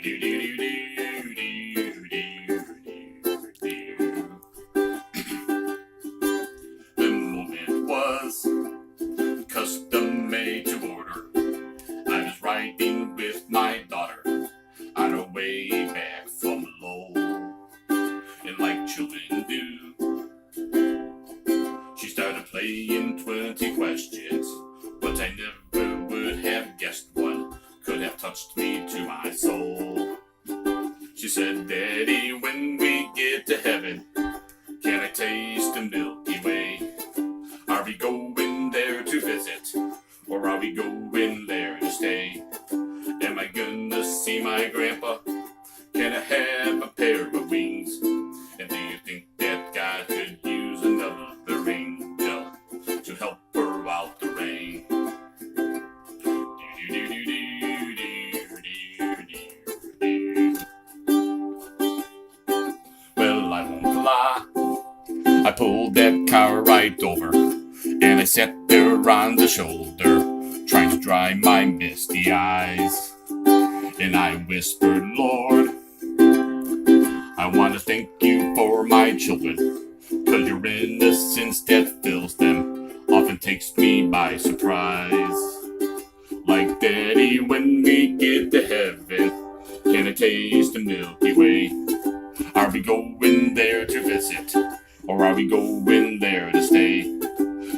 The moment was custom made to order. I was riding with my daughter on our way back from Lowell. And like children do, she started playing 20 questions, but I never would have guessed one could have touched me to my soul. She said, "Daddy, when we get to heaven, can I taste the Milky Way? Are we going there to visit, or are we going there to stay? Am I gonna see my grandpa? Can I have a pair of wings? And do you think that God could use another angel to help her out the rain?" Well, I won't lie, I pulled that car right over, and I sat there on the shoulder, trying to dry my misty eyes. And I whispered, "Lord, I want to thank you for my children, 'cause your innocence that fills them often takes me by surprise. Like Daddy, when we get to heaven, can I taste the Milky Way? Are we going there to visit, or are we going there to stay?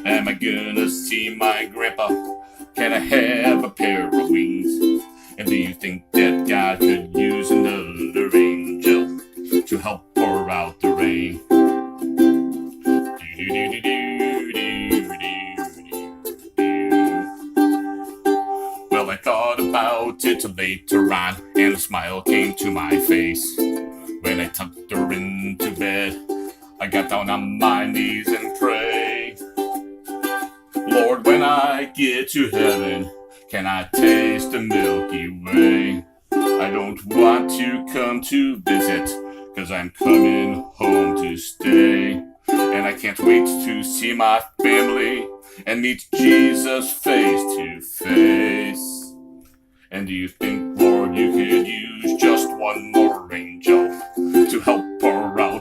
Am I gonna see my grandpa? Can I have a pair of wings? And do you think that God could use another angel to help pour out the rain?" Well, I thought about it later on, and a smile came to my face. When I tucked her into bed, I got down on my knees and prayed, "Lord, when I get to heaven, can I taste the Milky Way? I don't want to come to visit, 'cause I'm coming home to stay. And I can't wait to see my family and meet Jesus face to face. And do you think, Lord, you could use just one more angel to help her out